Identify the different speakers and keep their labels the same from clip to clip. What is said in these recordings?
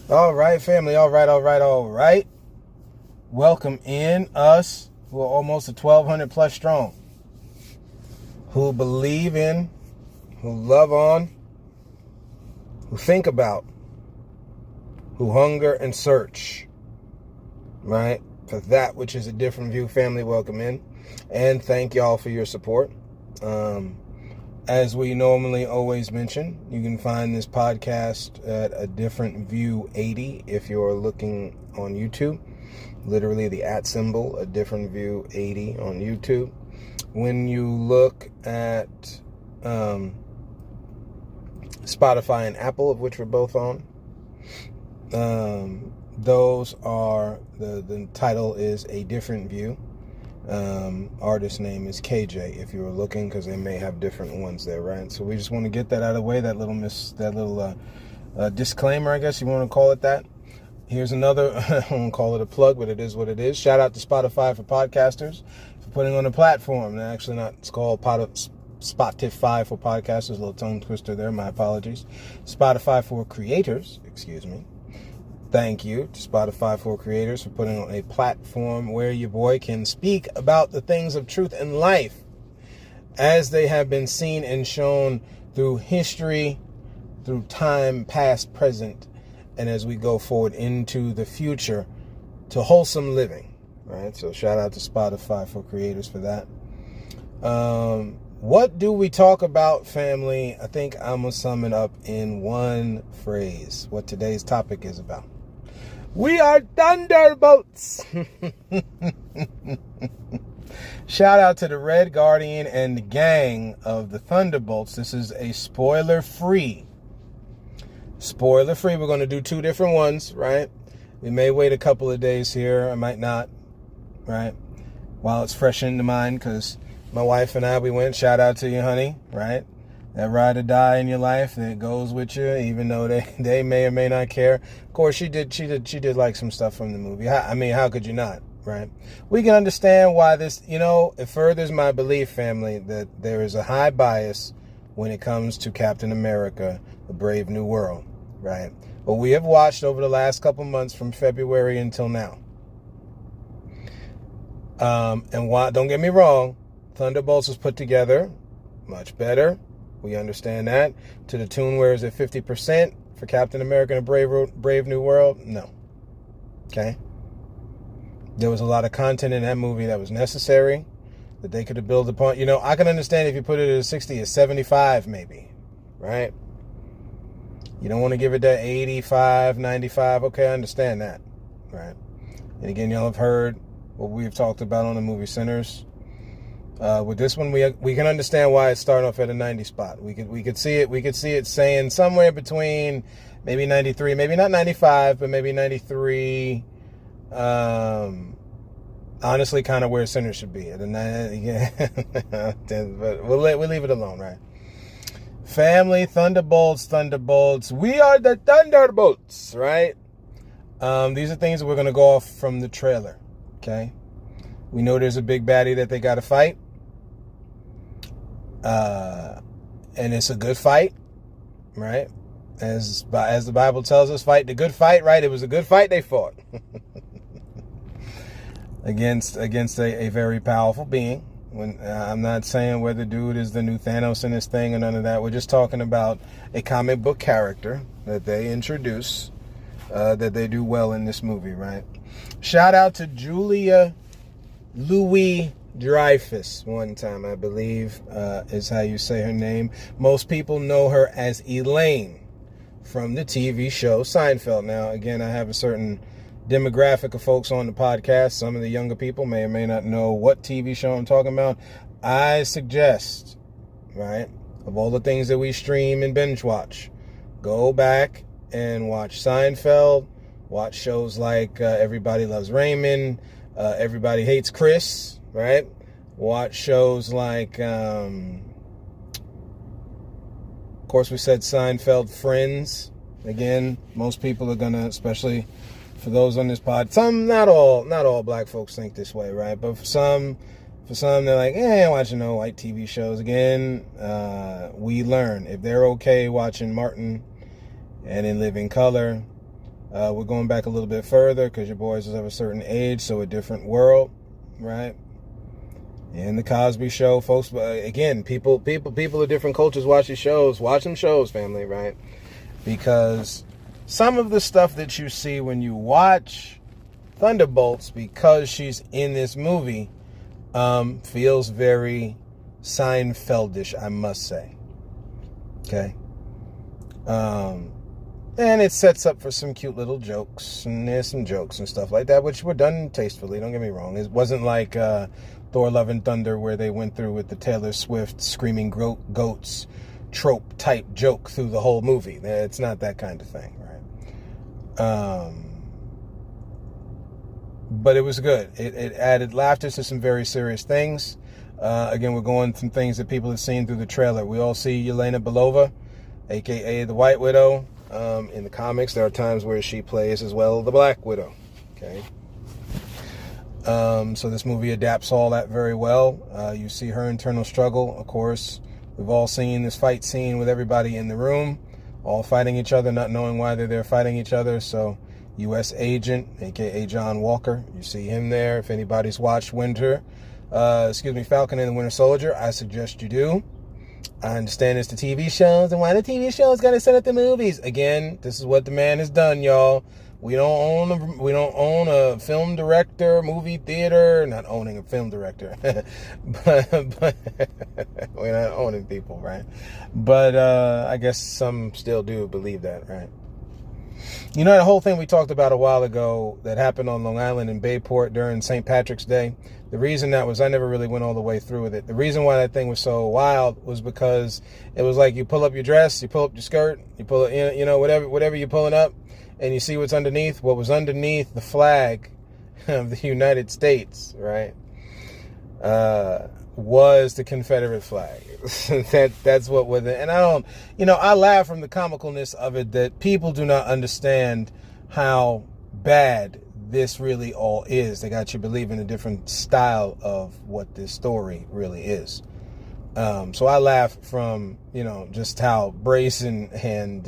Speaker 1: All right, family. All right. Welcome in us who are almost 1,200 plus strong, who believe in, who love on, who think about, who hunger and search, right, for that which is a different view. Family, welcome in. And thank y'all for your support. As we normally always mention, you can find this podcast at a different view 80 if you're looking on YouTube. Literally the @ symbol, a different view 80 on YouTube. When you look at Spotify and Apple, of which we're both on, those are the title is A Different View. Artist name is KJ if you were looking, because they may have different ones there, right? So we just want to get that out of the way, that little disclaimer, I guess you want to call it that. Here's another, I won't call it a plug, but it is what it is. Shout out to Spotify for podcasters for putting on a platform. Actually, not, it's called Spotify for podcasters. A little tongue twister there, my apologies. Spotify for creators, excuse me. Thank you to Spotify for creators for putting on a platform where your boy can speak about the things of truth and life as they have been seen and shown through history, through time, past, present, and as we go forward into the future to wholesome living, right? So shout out to Spotify for creators for that. What do we talk about, family? I think I'm going to sum it up in one phrase, what today's topic is about. We are Thunderbolts. Shout out to the Red Guardian and the gang of the Thunderbolts. This is a spoiler-free. We're going to do two different ones, right? We may wait a couple of days here. I might not, right? While it's fresh in the mind, because my wife and I, we went. Shout out to you, honey, right? That ride or die in your life that goes with you, even though they may or may not care. Of course, she did like some stuff from the movie. I mean, how could you not, right? We can understand why this, it furthers my belief, family, that there is a high bias when it comes to Captain America, The Brave New World, right? What we have watched over the last couple months from February until now. And why? Don't get me wrong, Thunderbolts was put together much better. We understand that. To the tune where is it 50% for Captain America and Brave New World? No. Okay. There was a lot of content in that movie that was necessary, that they could have built upon. I can understand if you put it at a 60 or 75 maybe, right? You don't want to give it that 85, 95. Okay, I understand that, right? And again, y'all have heard what we've talked about on the movie Sinners. With this one, we can understand why it's starting off at a 90 spot. We could see it saying somewhere between maybe 93, maybe not 95, but maybe 93. Honestly, kind of where Sinners should be at a 90. But we'll leave it alone, right? Family, Thunderbolts. We are the Thunderbolts, right? These are things that we're gonna go off from the trailer. Okay, we know there's a big baddie that they got to fight. And it's a good fight, right? As the Bible tells us, fight the good fight, right? It was a good fight they fought against a very powerful being. When I'm not saying whether dude is the new Thanos in this thing or none of that. We're just talking about a comic book character that they introduce, that they do well in this movie, right? Shout out to Julia Louis-Dreyfus one time, I believe, is how you say her name. Most people know her as Elaine from the TV show Seinfeld. Now, again, I have a certain demographic of folks on the podcast. Some of the younger people may or may not know what TV show I'm talking about. I suggest, right, of all the things that we stream and binge watch, go back and watch Seinfeld, watch shows like Everybody Loves Raymond, Everybody Hates Chris, right? Watch shows like, of course, we said Seinfeld, Friends. Again, most people are gonna, especially for those on this pod, not all black folks think this way, right? But for some, they're like, watching no white TV shows. Again, we learn if they're okay watching Martin and In Living Color, We're going back a little bit further because your boys is of a certain age, so a different world, right? In the Cosby Show, folks. Again, people of different cultures watch these shows. Watch them shows, family, right? Because some of the stuff that you see when you watch Thunderbolts, because she's in this movie, feels very Seinfeldish, I must say. Okay. And it sets up for some cute little jokes, and there's some jokes and stuff like that, which were done tastefully, don't get me wrong. It wasn't like Thor Love and Thunder, where they went through with the Taylor Swift screaming goats trope type joke through the whole movie. It's not that kind of thing, right? But it was good. It added laughter to some very serious things. Again, we're going through things that people have seen through the trailer. We all see Yelena Belova, aka the White Widow. In the comics, there are times where she plays as well the Black Widow. Okay. So this movie adapts all that very well. You see her internal struggle, of course. We've all seen this fight scene with everybody in the room, all fighting each other, not knowing why they're there fighting each other. So U.S. Agent, aka John Walker, you see him there. If anybody's watched Falcon and the Winter Soldier, I suggest you do. I understand it's the TV shows, and why the TV shows got to set up the movies. Again, this is what the man has done, y'all. We don't own a film director, movie theater. Not owning a film director, but we're not owning people, right? But I guess some still do believe that, right? You know, that whole thing we talked about a while ago that happened on Long Island in Bayport during St. Patrick's Day. The reason that was, I never really went all the way through with it. The reason why that thing was so wild was because it was like you pull up your dress, you pull up your skirt, you pull it, you know, whatever you're pulling up, and you see what's underneath. What was underneath the flag of the United States, right, was the Confederate flag. That's what was it. And I laugh from the comicalness of it that people do not understand how bad this really all is. They got you believing a different style of what this story really is. So I laugh from, just how brazen and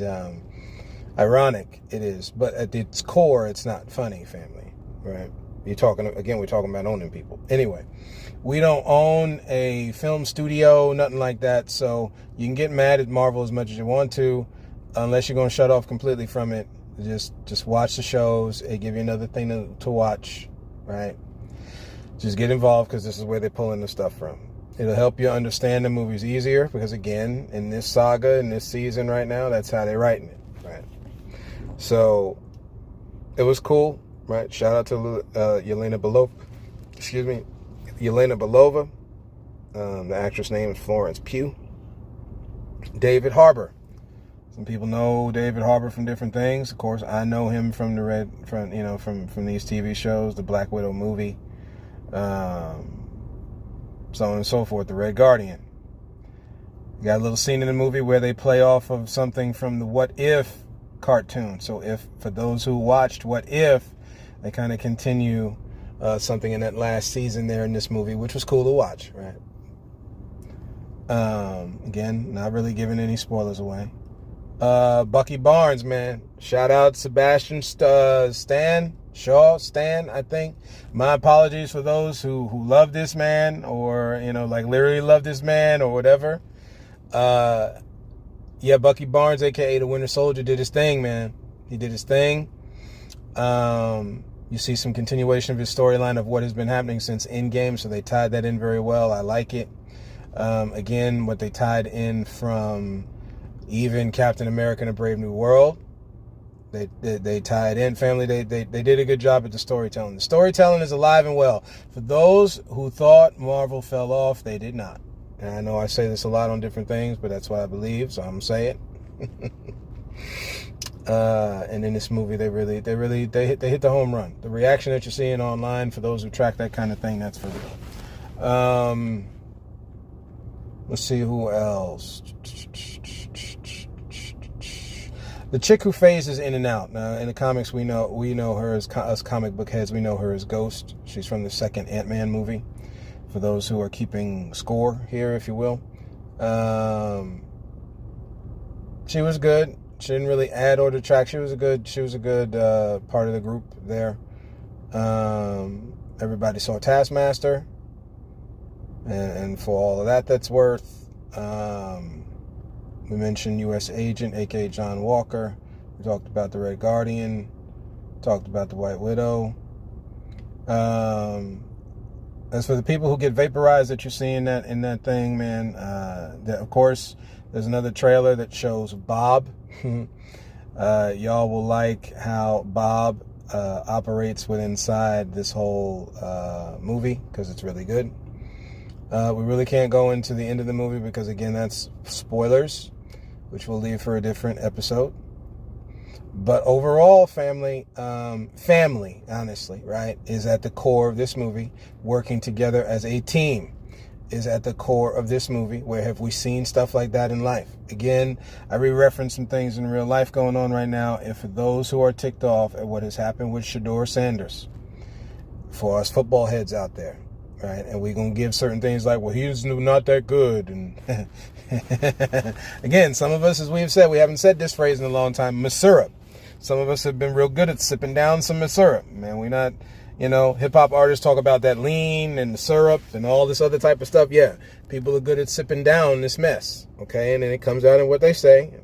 Speaker 1: ironic it is. But at its core, it's not funny, family, right? We're talking about owning people. Anyway, we don't own a film studio, nothing like that. So you can get mad at Marvel as much as you want to, unless you're going to shut off completely from it. Just watch the shows. It give you another thing to watch, right? Just get involved, because this is where they're pulling the stuff from. It'll help you understand the movies easier, because again, in this saga, in this season right now, that's how they're writing it, right? So it was cool, right? Shout out to Yelena Belova. Yelena Belova. The actress name is Florence Pugh. David Harbour. Some people know David Harbour from different things. Of course, I know him from from these TV shows, the Black Widow movie, so on and so forth, the Red Guardian. You got a little scene in the movie where they play off of something from the What If cartoon. So for those who watched What If, they kind of continue something in that last season there in this movie, which was cool to watch, right? Again, not really giving any spoilers away. Bucky Barnes, man. Shout out Sebastian Stan, I think. My apologies for those who love this man, or, literally love this man or whatever. Bucky Barnes, aka the Winter Soldier, did his thing, man. He did his thing. You see some continuation of his storyline of what has been happening since Endgame, so they tied that in very well. I like it. Again, what they tied in from even Captain America and A Brave New World, they tied in, family. They did a good job at the storytelling. The storytelling is alive and well. For those who thought Marvel fell off, they did not. And I know I say this a lot on different things, but that's what I believe, so I'm gonna say it. And in this movie, they hit the home run. The reaction that you're seeing online, for those who track that kind of thing, that's for real. Let's see who else. The chick who phases in and out. Now, in the comics, we know her as us comic book heads. We know her as Ghost. She's from the second Ant-Man movie. For those who are keeping score here, if you will, she was good. She didn't really add or detract. She was a good part of the group there. Everybody saw Taskmaster, and for all of that's worth. We mentioned U.S. Agent, aka John Walker. We talked about the Red Guardian. Talked about the White Widow. As for the people who get vaporized that you see in that thing, man, of course, there's another trailer that shows Bob. Y'all will like how Bob operates inside this whole movie, because it's really good. We really can't go into the end of the movie because, again, that's spoilers, which we'll leave for a different episode. But overall, family, honestly, right, is at the core of this movie. Working together as a team is at the core of this movie. Where have we seen stuff like that in life? Again, I re-referenced some things in real life going on right now. And for those who are ticked off at what has happened with Shedeur Sanders, for us football heads out there, right, and we're going to give certain things like, well, he's not that good. And again, some of us, as we've said, we haven't said this phrase in a long time, syrup. Some of us have been real good at sipping down some syrup. Man, we're not, hip-hop artists talk about that lean and the syrup and all this other type of stuff. Yeah, people are good at sipping down this mess, okay? And then it comes out in what they say.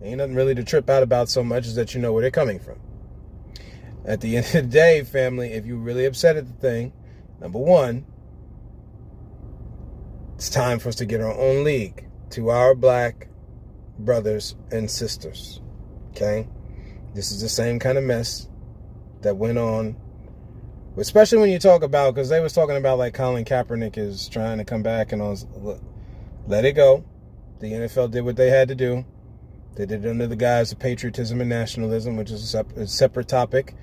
Speaker 1: Ain't nothing really to trip out about so much as that you know where they're coming from. At the end of the day, family, if you're really upset at the thing, number one, it's time for us to get our own league to our black brothers and sisters, okay? This is the same kind of mess that went on, especially when you talk about, because they was talking about like Colin Kaepernick is trying to come back and all. Let it go. The NFL did what they had to do. They did it under the guise of patriotism and nationalism, which is a separate topic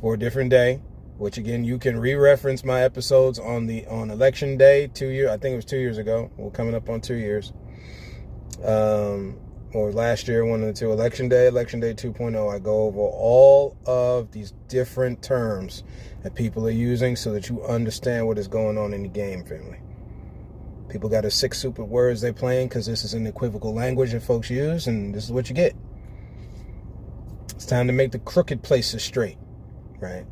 Speaker 1: for a different day. Which again, you can re-reference my episodes on Election Day 2 years. I think it was 2 years ago. We're coming up on 2 years. Or last year, one of the two, Election Day 2.0, I go over all of these different terms that people are using so that you understand what is going on in the game, family. People got a 6 stupid words they're playing because this is an equivocal language that folks use, and this is what you get. It's time to make the crooked places straight, right?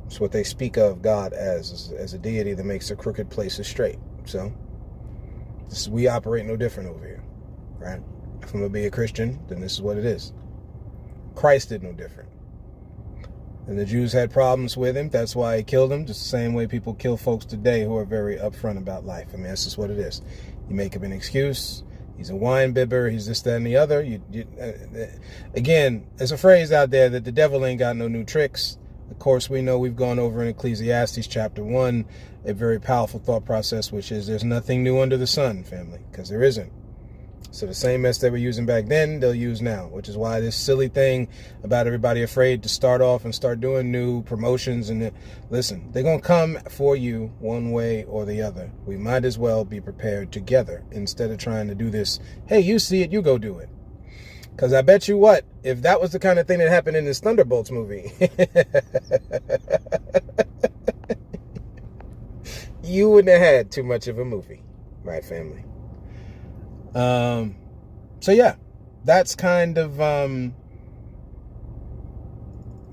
Speaker 1: It's what they speak of God as a deity that makes the crooked places straight. So, we operate no different over here, right? If I'm going to be a Christian, then this is what it is. Christ did no different. And the Jews had problems with him. That's why he killed them. Just the same way people kill folks today who are very upfront about life. I mean, that's just what it is. You make him an excuse. He's a wine bibber. He's this, that, and the other. Again, there's a phrase out there that the devil ain't got no new tricks. Of course, we know we've gone over in Ecclesiastes chapter 1, a very powerful thought process, which is there's nothing new under the sun, family, because there isn't. So the same mess they were using back then, they'll use now, which is why this silly thing about everybody afraid to start off and start doing new promotions. And listen, they're going to come for you one way or the other. We might as well be prepared together instead of trying to do this. Hey, you see it, you go do it. Because I bet you what, if that was the kind of thing that happened in this Thunderbolts movie, you wouldn't have had too much of a movie, right, family? So yeah, that's kind of,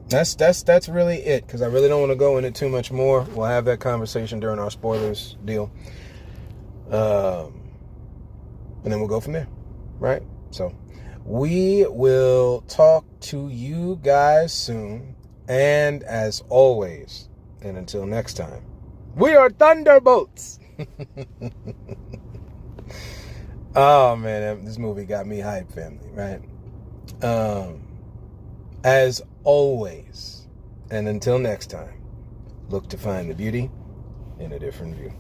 Speaker 1: that's really it. Cause I really don't want to go into too much more. We'll have that conversation during our spoilers deal. And then we'll go from there. Right. So we will talk to you guys soon. And as always, and until next time, we are Thunderbolts. Oh man, this movie got me hyped, family, right? As always, and until next time, look to find the beauty in a different view.